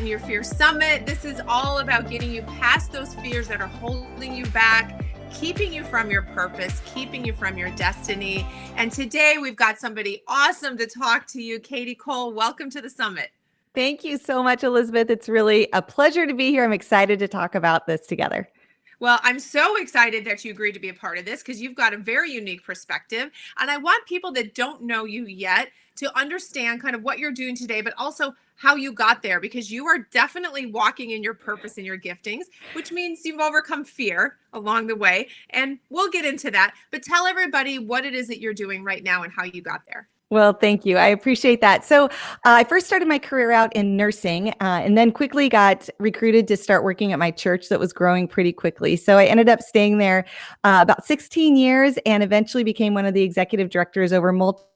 Flatten Your Fear Summit. This is all about getting you past those fears that are holding you back, keeping you from your purpose, keeping you from your destiny. And today we've got somebody awesome to talk to you. Kadi Cole, welcome to the summit. Thank you so much, Elizabeth. It's really a pleasure to be here. I'm excited to talk about this together. Well, I'm so excited that you agreed to be a part of this because you've got a very unique perspective. And I want people that don't know you yet to understand kind of what you're doing today, but also how you got there, because you are definitely walking in your purpose and your giftings, which means you've overcome fear along the way. And we'll get into that. But tell everybody what it is that you're doing right now and how you got there. Well, thank you. I appreciate that. So I first started my career out in nursing and then quickly got recruited to start working at my church that was growing pretty quickly. So I ended up staying there about 16 years and eventually became one of the executive directors over multiple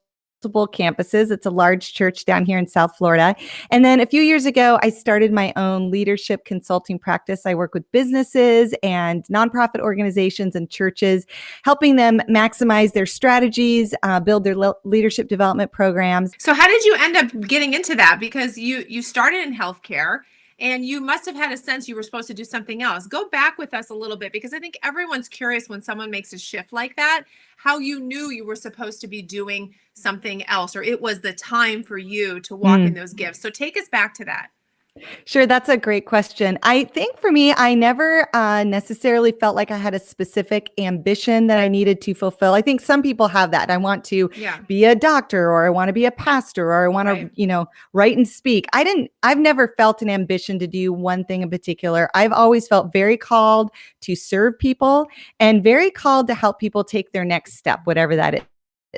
campuses. It's a large church down here in South Florida. And then a few years ago, I started my own leadership consulting practice. I work with businesses and nonprofit organizations and churches, helping them maximize their strategies, build their leadership development programs. So how did you end up getting into that? Because you started in healthcare and you must have had a sense you were supposed to do something else. Go back with us a little bit, because I think everyone's curious when someone makes a shift like that, how you knew you were supposed to be doing something else, or it was the time for you to walk in those gifts. So take us back to that. Sure, that's a great question. I think for me, I never necessarily felt like I had a specific ambition that I needed to fulfill. I think some people have that. I want to be a doctor, or I want to be a pastor, or I want to, write and speak. I've never felt an ambition to do one thing in particular. I've always felt very called to serve people and very called to help people take their next step, whatever that is.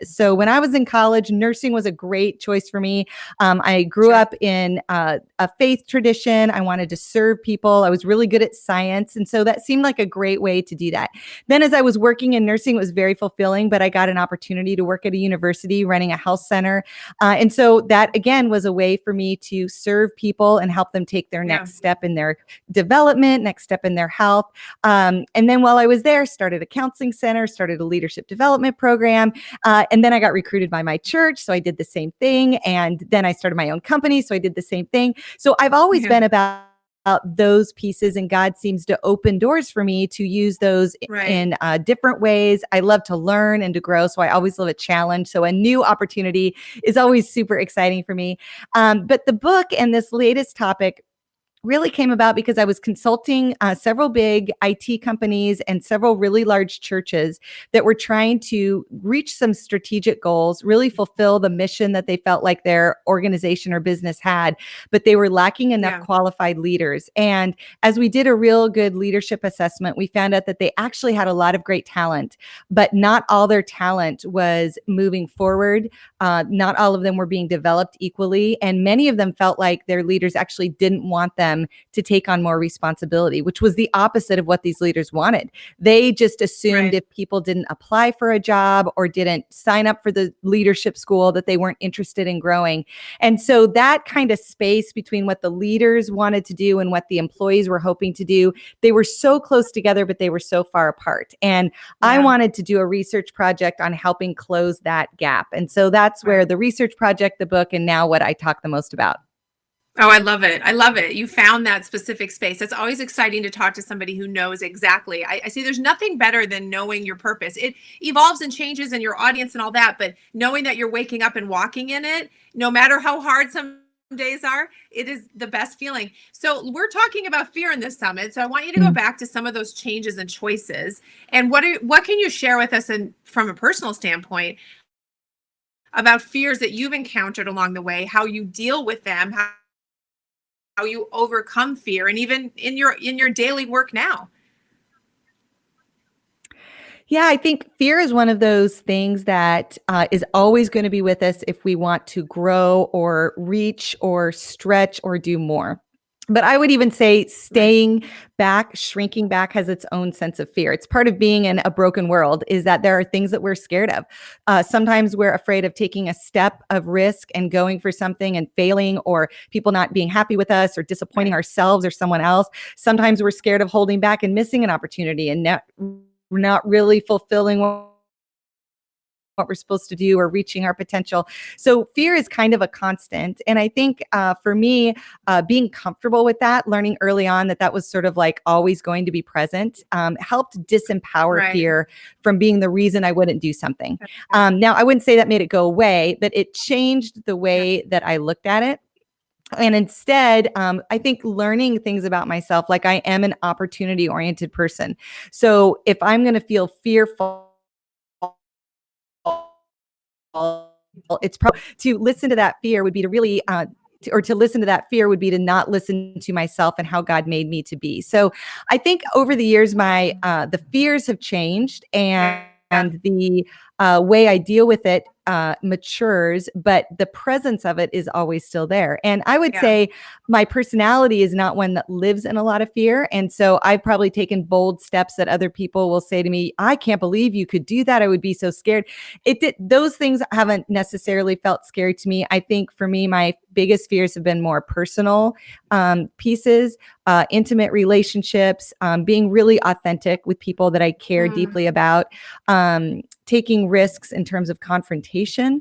So when I was in college, nursing was a great choice for me. I grew up in a faith tradition. I wanted to serve people. I was really good at science. And so that seemed like a great way to do that. Then as I was working in nursing, it was very fulfilling, but I got an opportunity to work at a university running a health center. And so that, again, was a way for me to serve people and help them take their next step in their development, next step in their health. And then while I was there, started a counseling center, started a leadership development program. And then I got recruited by my church. So I did the same thing. And then I started my own company. So I did the same thing. So I've always been about those pieces, and God seems to open doors for me to use those in different ways. I love to learn and to grow. So I always love a challenge. So a new opportunity is always super exciting for me. But the book and this latest topic really came about because I was consulting several big IT companies and several really large churches that were trying to reach some strategic goals, really fulfill the mission that they felt like their organization or business had, but they were lacking enough qualified leaders. And as we did a real good leadership assessment, we found out that they actually had a lot of great talent, but not all their talent was moving forward. Not all of them were being developed equally. And many of them felt like their leaders actually didn't want them to take on more responsibility, which was the opposite of what these leaders wanted. They just assumed if people didn't apply for a job or didn't sign up for the leadership school, that they weren't interested in growing. And so that kind of space between what the leaders wanted to do and what the employees were hoping to do, they were so close together, but they were so far apart. And I wanted to do a research project on helping close that gap. And so that's where the research project, the book, and now what I talk the most about. Oh, I love it. I love it. You found that specific space. It's always exciting to talk to somebody who knows exactly. I see there's nothing better than knowing your purpose. It evolves and changes in your audience and all that, but knowing that you're waking up and walking in it, no matter how hard some days are, it is the best feeling. So we're talking about fear in this summit. So I want you to go back to some of those changes and choices. And what can you share with us from a personal standpoint about fears that you've encountered along the way, how you deal with them, how you overcome fear, and even in your daily work now? Yeah, I think fear is one of those things that is always going to be with us if we want to grow or reach or stretch or do more. But I would even say staying back, shrinking back has its own sense of fear. It's part of being in a broken world, is that there are things that we're scared of. Sometimes we're afraid of taking a step of risk and going for something and failing, or people not being happy with us, or disappointing ourselves or someone else. Sometimes we're scared of holding back and missing an opportunity and not really fulfilling what we're supposed to do or reaching our potential. So fear is kind of a constant. And I think for me, being comfortable with that, learning early on that was sort of like always going to be present, helped disempower fear from being the reason I wouldn't do something. Now, I wouldn't say that made it go away, but it changed the way that I looked at it. And instead, I think learning things about myself, like I am an opportunity-oriented person. So if I'm going to feel fearful, it's probably to listen to that fear would be to really to listen to that fear would be to not listen to myself and how God made me to be. So I think over the years, my the fears have changed, and the way I deal with it matures, but the presence of it is always still there. And I would say my personality is not one that lives in a lot of fear. And so I've probably taken bold steps that other people will say to me, I can't believe you could do that. I would be so scared. Those things haven't necessarily felt scary to me. I think for me, my biggest fears have been more personal pieces, intimate relationships, being really authentic with people that I care deeply about, taking risks in terms of confrontation.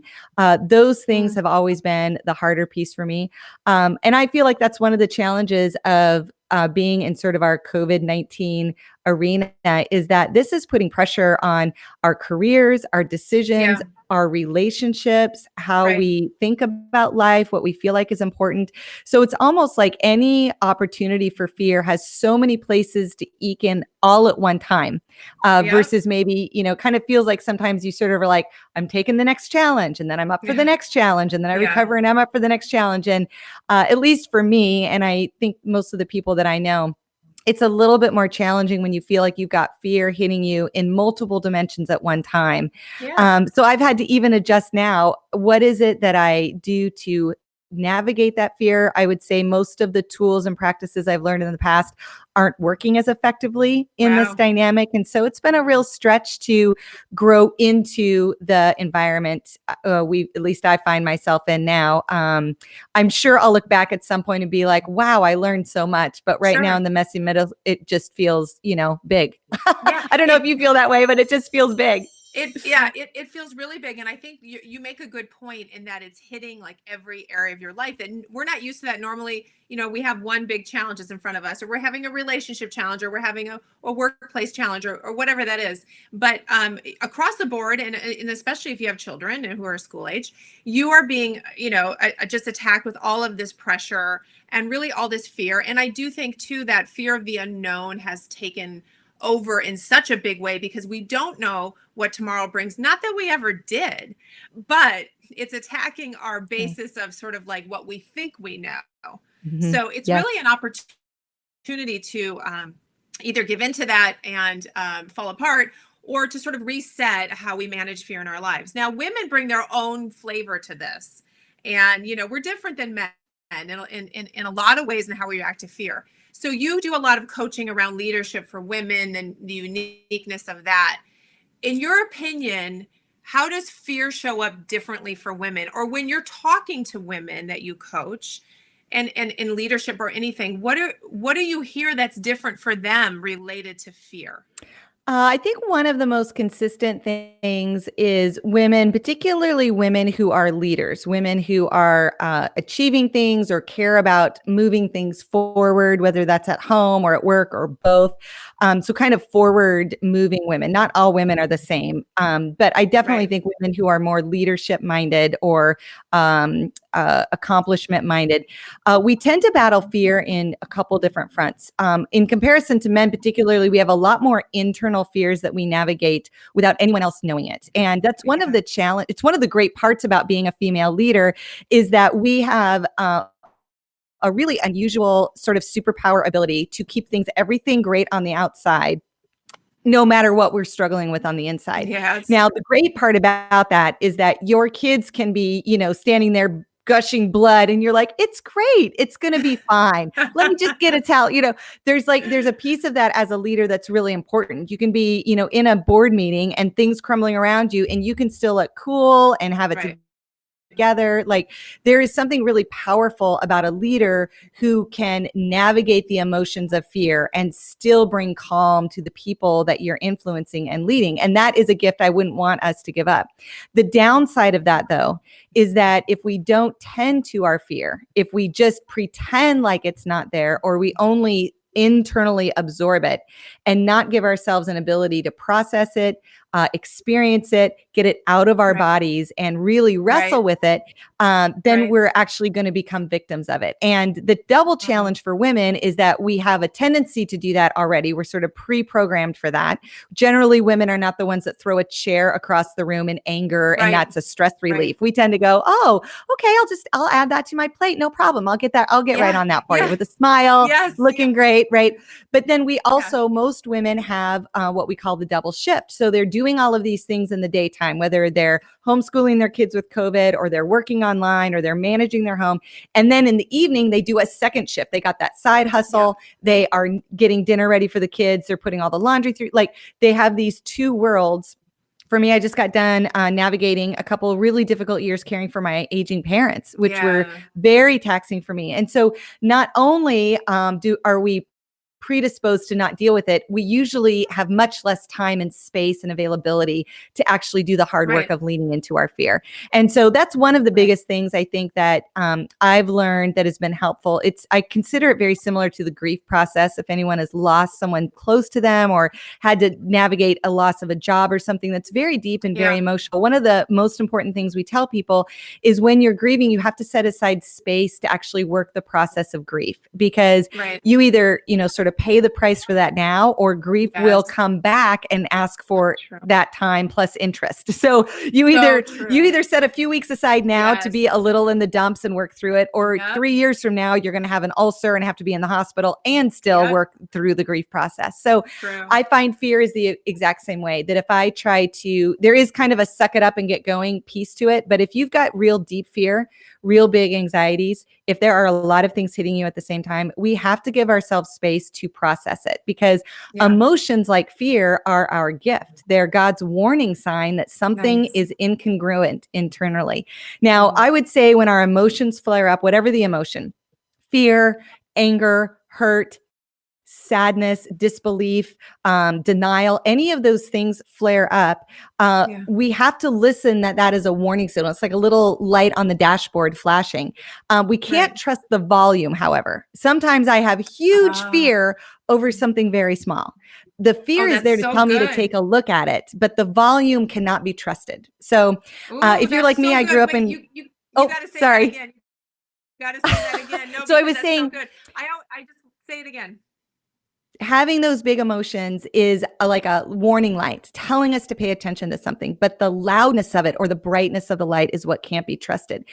Those things have always been the harder piece for me. And I feel like that's one of the challenges of being in sort of our COVID-19 arena, is that this is putting pressure on our careers, our decisions, our relationships, how we think about life, what we feel like is important. So it's almost like any opportunity for fear has so many places to eke in all at one time, versus maybe, kind of feels like sometimes you sort of are like, I'm taking the next challenge, and then I'm up for the next challenge, and then I recover and I'm up for the next challenge. And at least for me, and I think most of the people that I know, it's a little bit more challenging when you feel like you've got fear hitting you in multiple dimensions at one time. So I've had to even adjust now. What is it that I do to navigate that fear? I would say most of the tools and practices I've learned in the past aren't working as effectively in this dynamic. And so it's been a real stretch to grow into the environment at least I find myself in now. I'm sure I'll look back at some point and be like, wow, I learned so much. But right now in the messy middle, it just feels, big. I don't know if you feel that way, but it just feels big. It feels really big. And I think you make a good point in that it's hitting like every area of your life. And we're not used to that. Normally, we have one big challenge is in front of us, or we're having a relationship challenge, or we're having a workplace challenge, or whatever that is. But across the board, and especially if you have children who are school age, you are being, just attacked with all of this pressure and really all this fear. And I do think too, that fear of the unknown has taken over in such a big way, because we don't know what tomorrow brings. Not that we ever did, but it's attacking our basis of sort of like what we think we know. So it's really an opportunity to either give into that and fall apart, or to sort of reset how we manage fear in our lives. Now, women bring their own flavor to this, and we're different than men in a lot of ways in how we react to fear. So you do a lot of coaching around leadership for women and the uniqueness of that. In your opinion, how does fear show up differently for women? Or when you're talking to women that you coach and in leadership or anything, what do you hear that's different for them related to fear? I think one of the most consistent things is women, particularly women who are leaders, women who are achieving things or care about moving things forward, whether that's at home or at work or both. So kind of forward moving women. Not all women are the same, but I definitely think women who are more leadership minded or accomplishment minded, we tend to battle fear in a couple different fronts. In comparison to men, particularly, we have a lot more internal fears that we navigate without anyone else knowing it. And that's one of the challenge. It's one of the great parts about being a female leader, is that we have a really unusual sort of superpower ability to keep everything great on the outside, no matter what we're struggling with on the inside. Now, the great part about that is that your kids can be, standing there gushing blood, and you're like, it's great. It's going to be fine. Let me just get a towel. There's a piece of that as a leader that's really important. You can be, in a board meeting and things crumbling around you, and you can still look cool and have it together. Like there is something really powerful about a leader who can navigate the emotions of fear and still bring calm to the people that you're influencing and leading. And that is a gift I wouldn't want us to give up. The downside of that, though, is that if we don't tend to our fear, if we just pretend like it's not there, or we only internally absorb it and not give ourselves an ability to process it, experience it, get it out of our bodies and really wrestle with it, then we're actually going to become victims of it. And the double challenge for women is that we have a tendency to do that already. We're sort of pre-programmed for that. Generally, women are not the ones that throw a chair across the room in anger, and that's a stress relief. We tend to go, oh, okay, I'll add that to my plate. No problem. I'll get right on that for you with a smile, looking great, right? But then we also, most women have what we call the double shift. So they're doing all of these things in the daytime, whether they're homeschooling their kids with COVID, or they're working online, or they're managing their home. And then in the evening, they do a second shift. They got that side hustle. They are getting dinner ready for the kids. They're putting all the laundry through. Like they have these two worlds. For me, I just got done navigating a couple of really difficult years caring for my aging parents, which were very taxing for me. And so not only are we predisposed to not deal with it, we usually have much less time and space and availability to actually do the hard work of leaning into our fear. And so that's one of the biggest things I think that I've learned that has been helpful. I consider it very similar to the grief process. If anyone has lost someone close to them or had to navigate a loss of a job or something that's very deep and very emotional, one of the most important things we tell people is when you're grieving, you have to set aside space to actually work the process of grief, because you either, sort of pay the price for that now, or grief will come back and ask for that time plus interest. So you either set a few weeks aside now to be a little in the dumps and work through it, or 3 years from now, you're going to have an ulcer and have to be in the hospital and still work through the grief process. So I find fear is the exact same way, that if I try to, there is kind of a suck it up and get going piece to it. But if you've got real deep fear, real big anxieties, if there are a lot of things hitting you at the same time, we have to give ourselves space to process it, because emotions like fear are our gift. They're God's warning sign that something is incongruent internally. Now, I would say when our emotions flare up, whatever the emotion, fear, anger, hurt, sadness, disbelief, denial, any of those things flare up, we have to listen that is a warning signal. It's like a little light on the dashboard flashing. We can't trust the volume, however. Sometimes I have huge fear over something very small. The fear is there to tell me to take a look at it, but the volume cannot be trusted. So if you're like me, I grew up in... You gotta say that again. You gotta say that again. No, so I was saying... So good. I just say it again. Having those big emotions is like a warning light telling us to pay attention to something, but the loudness of it or the brightness of the light is what can't be trusted.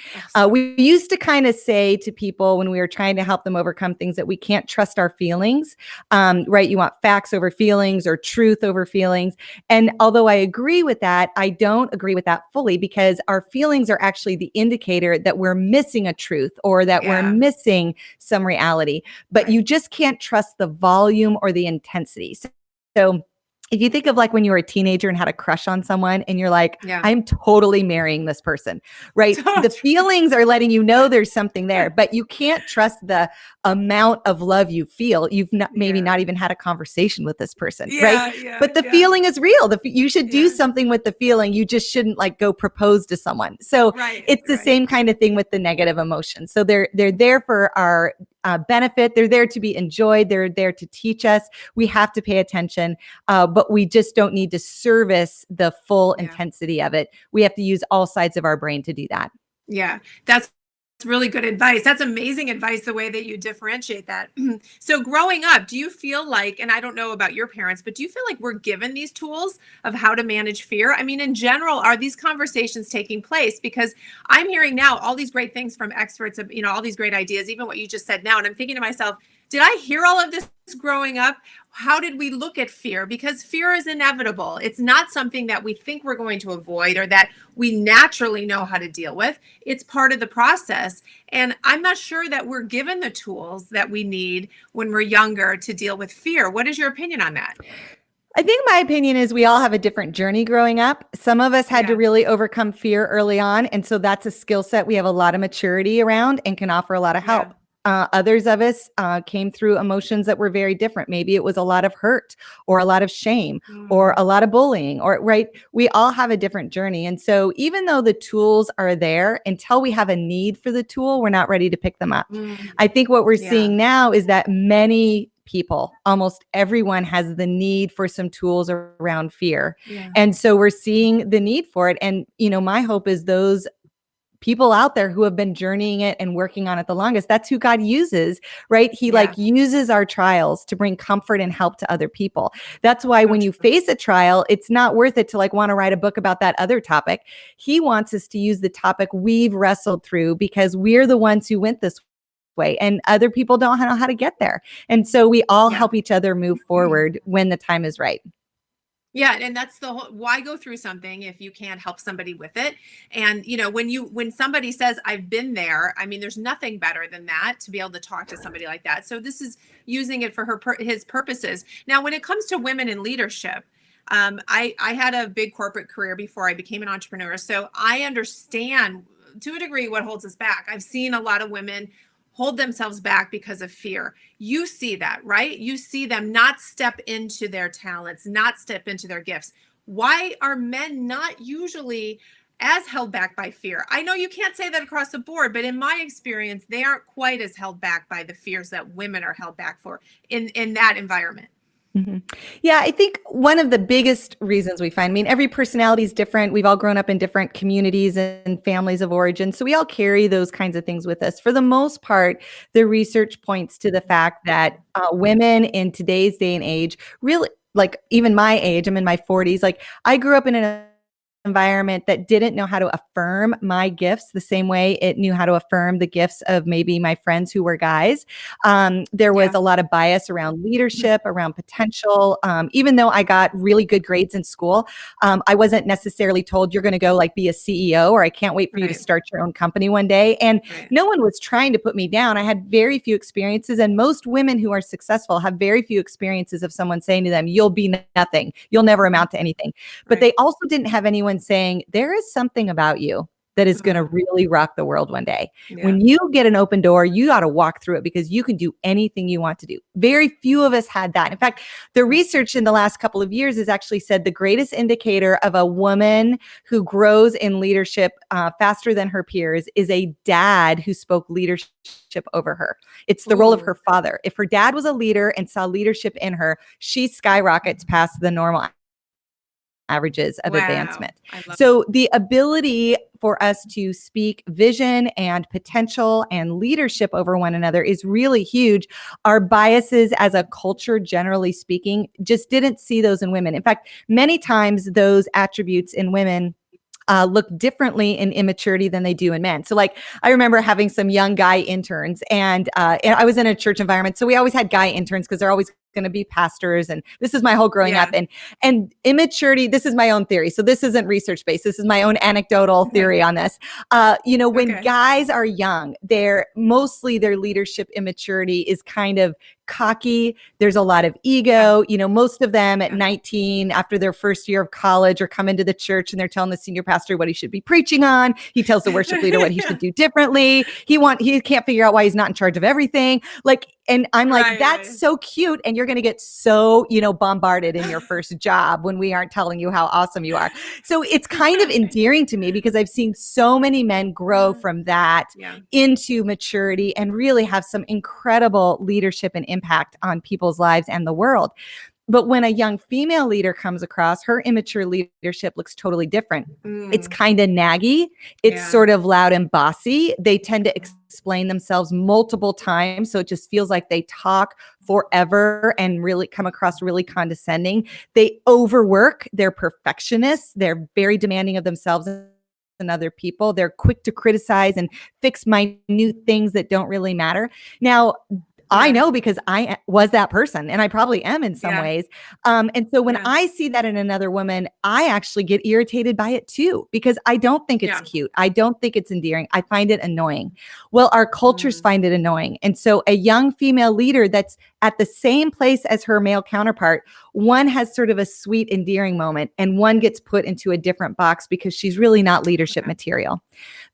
We used to kind of say to people when we were trying to help them overcome things that we can't trust our feelings, right? You want facts over feelings or truth over feelings. And although I agree with that, I don't agree with that fully, because our feelings are actually the indicator that we're missing a truth or that we're missing some reality, but you just can't trust the volume or the intensity. So if you think of like when you were a teenager and had a crush on someone and you're like, I'm totally marrying this person, right? The feelings are letting you know there's something there, but you can't trust the amount of love you feel. You've maybe not even had a conversation with this person, right? But the feeling is real. You should do something with the feeling. You just shouldn't like go propose to someone. So it's the same kind of thing with the negative emotions. So they're there for our benefit. They're there to be enjoyed. They're there to teach us. We have to pay attention, but we just don't need to service the full intensity of it. We have to use all sides of our brain to do that. Yeah, that's really good advice. That's amazing advice, the way that you differentiate that. So growing up, do you feel like, and I don't know about your parents, but do you feel like we're given these tools of how to manage fear? I mean, in general, are these conversations taking place? Because I'm hearing now all these great things from experts, of, all these great ideas, even what you just said now. And I'm thinking to myself, did I hear all of this growing up? How did we look at fear? Because fear is inevitable. It's not something that we think we're going to avoid or that we naturally know how to deal with. It's part of the process. And I'm not sure that we're given the tools that we need when we're younger to deal with fear. What is your opinion on that? I think my opinion is we all have a different journey growing up. Some of us had to really overcome fear early on. And so that's a skill set we have a lot of maturity around and can offer a lot of Yeah. help. Others of us came through emotions that were very different. Maybe it was a lot of hurt or a lot of shame or a lot of bullying, or right. We all have a different journey. And so even though the tools are there, until we have a need for the tool, we're not ready to pick them up. I think what we're seeing now is that many people, almost everyone has the need for some tools around fear. And so we're seeing the need for it. And, my hope is those people out there who have been journeying it and working on it the longest, that's who God uses, right? He uses our trials to bring comfort and help to other people. That's why when you face a trial, it's not worth it to want to write a book about that other topic. He wants us to use the topic we've wrestled through because we're the ones who went this way and other people don't know how to get there. And so we all help each other move forward when the time is right. Yeah, and that's the whole, why go through something if you can't help somebody with it? And when somebody says I've been there, I mean there's nothing better than that, to be able to talk to somebody like that. So this is using it for his purposes. Now when it comes to women in leadership, I had a big corporate career before I became an entrepreneur, so I understand to a degree what holds us back. I've seen a lot of women hold themselves back because of fear. You see that, right? You see them not step into their talents, not step into their gifts. Why are men not usually as held back by fear? I know you can't say that across the board, but in my experience, they aren't quite as held back by the fears that women are held back for in that environment. Mm-hmm. Yeah, I think one of the biggest reasons we find, every personality is different. We've all grown up in different communities and families of origin. So we all carry those kinds of things with us. For the most part, the research points to the fact that women in today's day and age, really, even my age, I'm in my 40s, I grew up in an environment that didn't know how to affirm my gifts the same way it knew how to affirm the gifts of maybe my friends who were guys. There was a lot of bias around leadership, around potential. Even though I got really good grades in school, I wasn't necessarily told you're going to go be a CEO, or I can't wait for you to start your own company one day. And no one was trying to put me down. I had very few experiences, and most women who are successful have very few experiences of someone saying to them, you'll be nothing, you'll never amount to anything. But they also didn't have anyone saying there is something about you that is going to really rock the world one day. When you get an open door, you got to walk through it because you can do anything you want to do. Very few of us had that. In fact, the research in the last couple of years has actually said the greatest indicator of a woman who grows in leadership faster than her peers is a dad who spoke leadership over her. It's the role of her father. If her dad was a leader and saw leadership in her, she skyrockets past the normal averages of advancement. So the ability for us to speak vision and potential and leadership over one another is really huge. Our biases as a culture, generally speaking, just didn't see those in women. In fact, many times those attributes in women look differently in immaturity than they do in men. So I remember having some young guy interns, and I was in a church environment. So we always had guy interns because they're always going to be pastors. And this is my whole growing up, and immaturity. This is my own theory. So this isn't research based. This is my own anecdotal theory on this. When guys are young, mostly their leadership immaturity is kind of cocky. There's a lot of ego. Most of them at 19, after their first year of college, are coming to the church and they're telling the senior pastor what he should be preaching on. He tells the worship leader what he should do differently. He can't figure out why he's not in charge of everything. And I'm that's so cute. And you're going to get so, bombarded in your first job when we aren't telling you how awesome you are. So it's kind of endearing to me because I've seen so many men grow from that into maturity and really have some incredible leadership and impact on people's lives and the world. But when a young female leader comes across, her immature leadership looks totally different. It's kind of naggy. It's sort of loud and bossy. They tend to explain themselves multiple times. So it just feels like they talk forever and really come across really condescending. They overwork. They're perfectionists. They're very demanding of themselves and other people. They're quick to criticize and fix minute things that don't really matter. Now, I know because I was that person, and I probably am in some ways. And so when I see that in another woman, I actually get irritated by it too, because I don't think it's cute. I don't think it's endearing. I find it annoying. Well, our cultures find it annoying. And so a young female leader that's at the same place as her male counterpart, one has sort of a sweet, endearing moment, and one gets put into a different box because she's really not leadership material.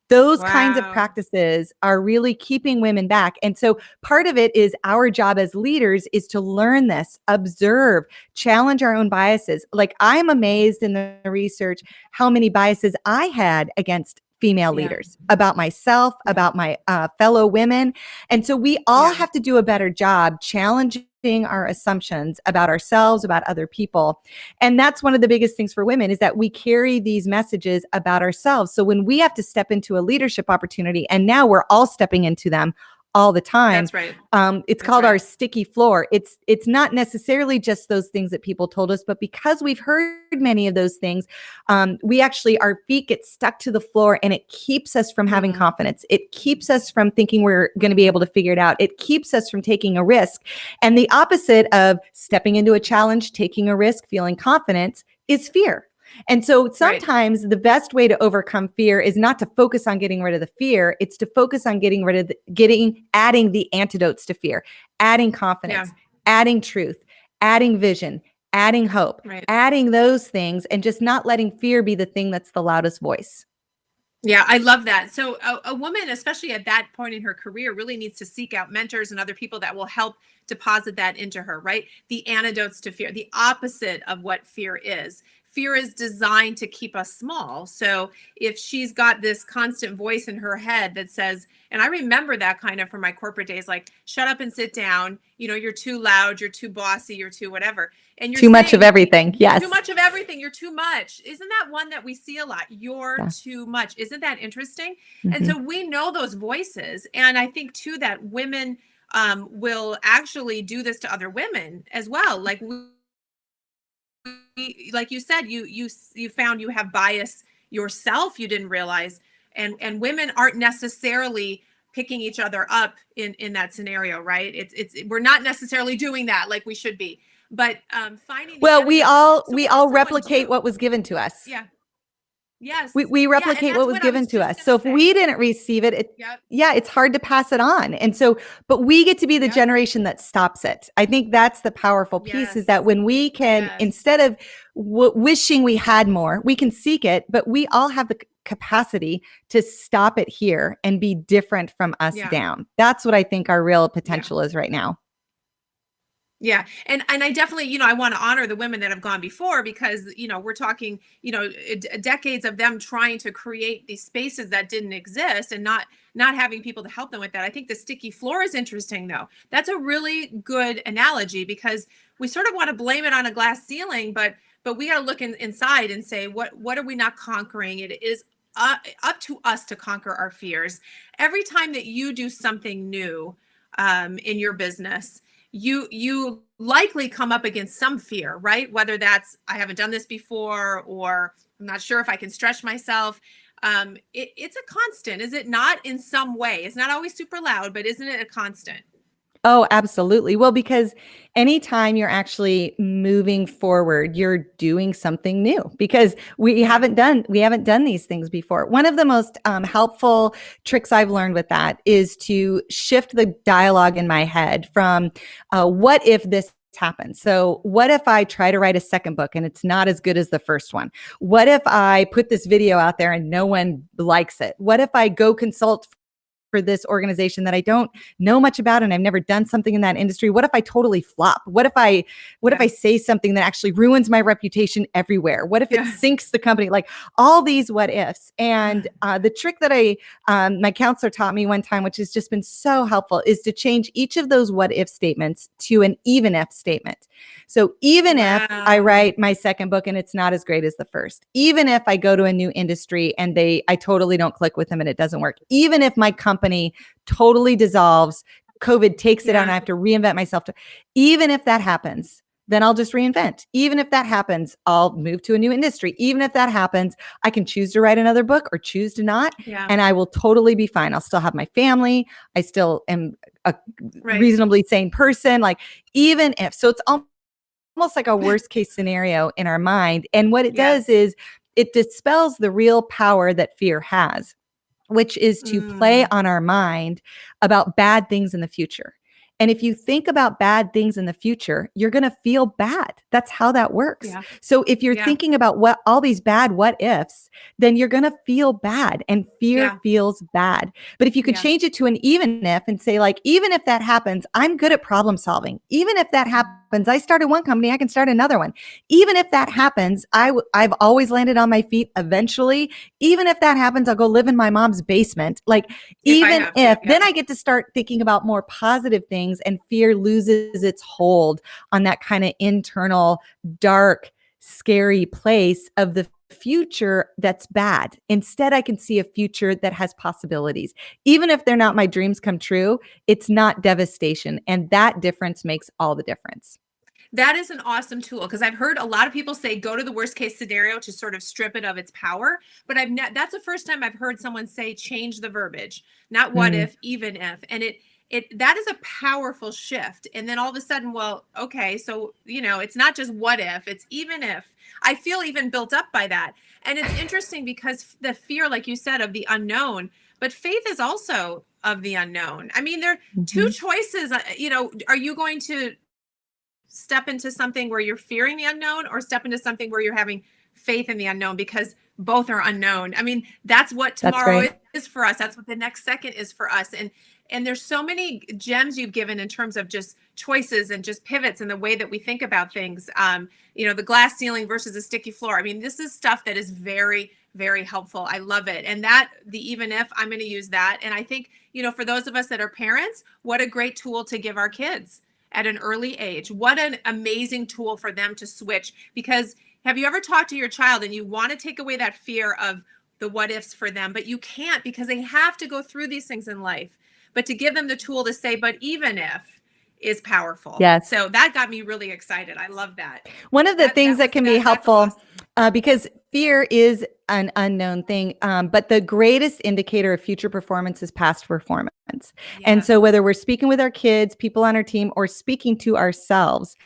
Those kinds of practices are really keeping women back. And so part of it is our job as leaders is to learn this, observe, challenge our own biases. Like, I'm amazed in the research how many biases I had against female leaders, about myself, about my fellow women. And so we all have to do a better job challenging our assumptions about ourselves, about other people. And that's one of the biggest things for women, is that we carry these messages about ourselves. So when we have to step into a leadership opportunity, and now we're all stepping into them all the time. That's right. It's called our sticky floor. It's not necessarily just those things that people told us, but because we've heard many of those things, we actually, our feet get stuck to the floor, and it keeps us from having confidence. It keeps us from thinking we're going to be able to figure it out. It keeps us from taking a risk. And the opposite of stepping into a challenge, taking a risk, feeling confident, is fear. And so sometimes the best way to overcome fear is not to focus on getting rid of the fear. It's to focus on getting rid of adding the antidotes to fear, adding confidence, adding truth, adding vision, adding hope, adding those things, and just not letting fear be the thing that's the loudest voice. Yeah, I love that. So a woman, especially at that point in her career, really needs to seek out mentors and other people that will help deposit that into her, right? The antidotes to fear, the opposite of what fear is. Fear is designed to keep us small. So if she's got this constant voice in her head that says, and I remember that kind of from my corporate days, like, shut up and sit down, you're too loud, you're too bossy, you're too whatever. And you're too much of everything. Yes. Too much of everything. You're too much. Isn't that one that we see a lot? You're too much. Isn't that interesting? And so we know those voices. And I think too that women will actually do this to other women as well. Like like you said, you found you have bias yourself, you didn't realize, and women aren't necessarily picking each other up in that scenario, right? It's we're not necessarily doing that like we should be, but finding we all replicate what was given to us. Yes. We replicate what was given to us. So if we didn't receive it, it's hard to pass it on. And so, but we get to be the generation that stops it. I think that's the powerful piece, is that when we can, instead of wishing we had more, we can seek it, but we all have the capacity to stop it here and be different from us down. That's what I think our real potential is right now. Yeah. And I definitely, I want to honor the women that have gone before, because, we're talking, decades of them trying to create these spaces that didn't exist, and not having people to help them with that. I think the sticky floor is interesting, though. That's a really good analogy, because we sort of want to blame it on a glass ceiling, but we got to look inside and say, what are we not conquering? It is up to us to conquer our fears. Every time that you do something new in your business, you likely come up against some fear, right? Whether that's, I haven't done this before, or I'm not sure if I can stretch myself. It's a constant, is it not? In some way, it's not always super loud, but isn't it a constant? Oh, absolutely. Well, because anytime you're actually moving forward, you're doing something new, because we haven't done these things before. One of the most helpful tricks I've learned with that is to shift the dialogue in my head from what if this happens? So what if I try to write a second book and it's not as good as the first one? What if I put this video out there and no one likes it? What if I go consult for this organization that I don't know much about, and I've never done something in that industry? What if I totally flop? What if I say something that actually ruins my reputation everywhere? What if it sinks the company? Like, all these what ifs. And the trick that my counselor taught me one time, which has just been so helpful, is to change each of those what if statements to an even if statement. So even if I write my second book and it's not as great as the first, even if I go to a new industry and I totally don't click with them and it doesn't work, even if my company totally dissolves, COVID takes it out and I have to reinvent myself, even if that happens, then I'll just reinvent. Even if that happens, I'll move to a new industry. Even if that happens, I can choose to write another book or choose to not, and I will totally be fine. I'll still have my family. I still am a Right. reasonably sane person. Like, even if, so it's almost like a worst case scenario in our mind. And what it does Yes. is it dispels the real power that fear has, which is to play Mm. on our mind about bad things in the future. And if you think about bad things in the future, you're going to feel bad. That's how that works. Yeah. So if you're Yeah. thinking about what all these bad what ifs, then you're going to feel bad, and fear Yeah. feels bad. But if you could Yeah. change it to an even if and say, like, even if that happens, I'm good at problem solving. Even if that happens, I started one company, I can start another one. Even if that happens, I've always landed on my feet eventually. Even if that happens, I'll go live in my mom's basement. Like, If I even have to. if, Yeah. then I get to start thinking about more positive things, and fear loses its hold on that kind of internal, dark, scary place of the future that's bad. Instead, I can see a future that has possibilities. Even if they're not my dreams come true, it's not devastation. And that difference makes all the difference. That is an awesome tool, because I've heard a lot of people say go to the worst case scenario to sort of strip it of its power. But that's the first time I've heard someone say change the verbiage, not what Mm. if, even if, and that is a powerful shift. And then all of a sudden, well, okay, so it's not just what if, it's even if. I feel even built up by that, and it's interesting because the fear, like you said, of the unknown, but faith is also of the unknown. I mean, there are two Mhm. choices. Are you going to step into something where you're fearing the unknown, or step into something where you're having faith in the unknown? Because both are unknown. I mean, that's what That's tomorrow right. is for us. That's what the next second is for us. And there's so many gems you've given in terms of just choices and just pivots in the way that we think about things. The glass ceiling versus a sticky floor. I mean, this is stuff that is very, very helpful. I love it. And that, the even if, I'm going to use that. And I think, for those of us that are parents, what a great tool to give our kids at an early age. What an amazing tool for them to switch. Because have you ever talked to your child and you want to take away that fear of the what ifs for them, but you can't, because they have to go through these things in life. But to give them the tool to say, but even if, is powerful. Yes. So that got me really excited. I love that. One of the things that can be That's helpful, awesome. because fear is an unknown thing, but the greatest indicator of future performance is past performance. And so, Yes. whether we're speaking with our kids, people on our team, or speaking to ourselves,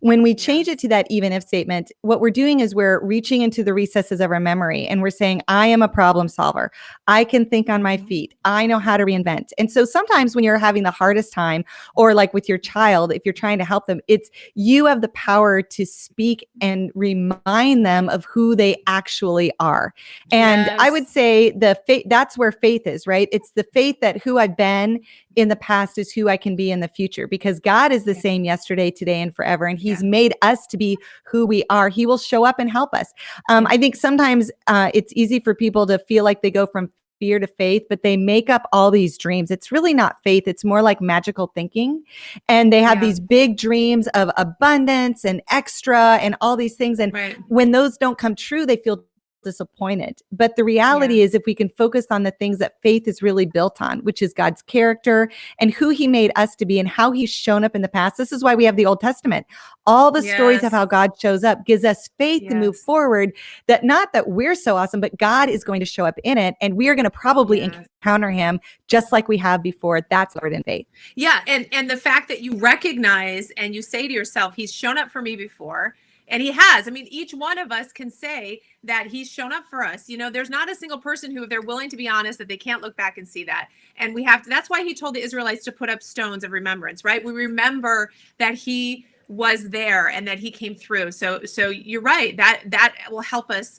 when we change it Yes. to that even if statement, what we're doing is we're reaching into the recesses of our memory, and we're saying, I am a problem solver. I can think on my Mhm. feet. I know how to reinvent. And so sometimes when you're having the hardest time, or like with your child, if you're trying to help them, it's you have the power to speak and remind them of who they actually are. And I would Yes. say the faith, that's where faith is, right? It's the faith that who I've been in the past is who I can be in the future, because God is the Yeah. same yesterday, today, and forever. And He's Yeah. made us to be who we are. He will show up and help us. Yeah. I think sometimes it's easy for people to feel like they go from fear to faith, but they make up all these dreams. It's really not faith. It's more like magical thinking. And they have Yeah. these big dreams of abundance and extra and all these things. And Right. when those don't come true, they feel disappointed. But the Yeah. reality is, if we can focus on the things that faith is really built on, which is God's character and who He made us to be and how He's shown up in the past. This is why we have the Old Testament. All the stories of Yes. how God shows up gives us faith to move Yes. forward, that not that we're so awesome, but God is going to show up in it, and we are going to probably Yes. encounter Him just like we have before. That's Lord in faith. Yeah, and the fact that you recognize and you say to yourself, he's shown up for me before, and he has. I mean, each one of us can say that he's shown up for us. There's not a single person who, if they're willing to be honest, that they can't look back and see that. And we have to, that's why he told the Israelites to put up stones of remembrance, right? We remember that he was there and that he came through. So you're right. That will help us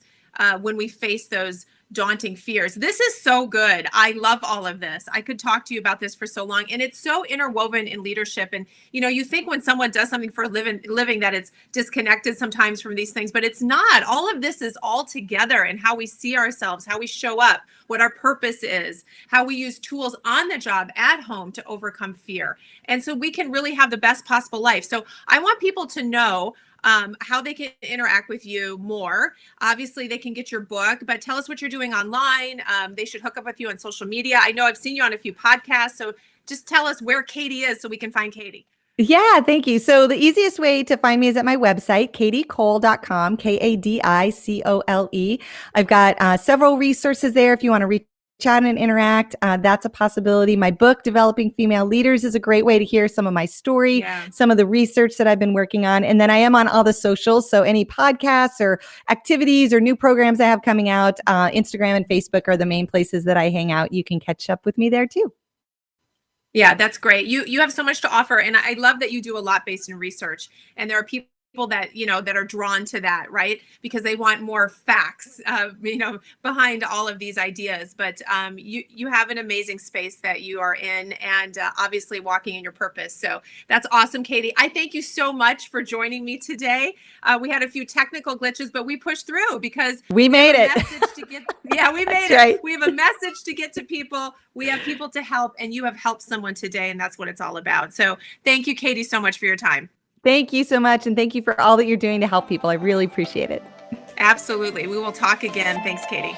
when we face those daunting fears. This is so good. I love all of this. I could talk to you about this for so long, and it's so interwoven in leadership. And you think when someone does something for a living that it's disconnected sometimes from these things, but it's not. All of this is all together in how we see ourselves, how we show up, what our purpose is, how we use tools on the job, at home, to overcome fear. And so we can really have the best possible life. So I want people to know how they can interact with you more. Obviously, they can get your book, but tell us what you're doing online. They should hook up with you on social media. I know I've seen you on a few podcasts, so just tell us where Kadi is so we can find Kadi. Yeah, thank you. So the easiest way to find me is at my website, kadicole.com, Kadicole. I've got several resources there if you want to reach chat and interact. That's a possibility. My book, Developing Female Leaders, is a great way to hear some of my story, some of the research that I've been working on. And then I am on all the socials. So any podcasts or activities or new programs I have coming out, Instagram and Facebook are the main places that I hang out. You can catch up with me there too. Yeah, that's great. You have so much to offer, and I love that you do a lot based in research. And there are people that that are drawn to that, right? Because they want more facts, behind all of these ideas. But you have an amazing space that you are in, and obviously walking in your purpose. So that's awesome, Kadi. I thank you so much for joining me today. We had a few technical glitches, but we pushed through because we made it. Yeah, we made it. Right. We have a message to get to people. We have people to help, and you have helped someone today, and that's what it's all about. So thank you, Kadi, so much for your time. Thank you so much. And thank you for all that you're doing to help people. I really appreciate it. Absolutely. We will talk again. Thanks, Kadi.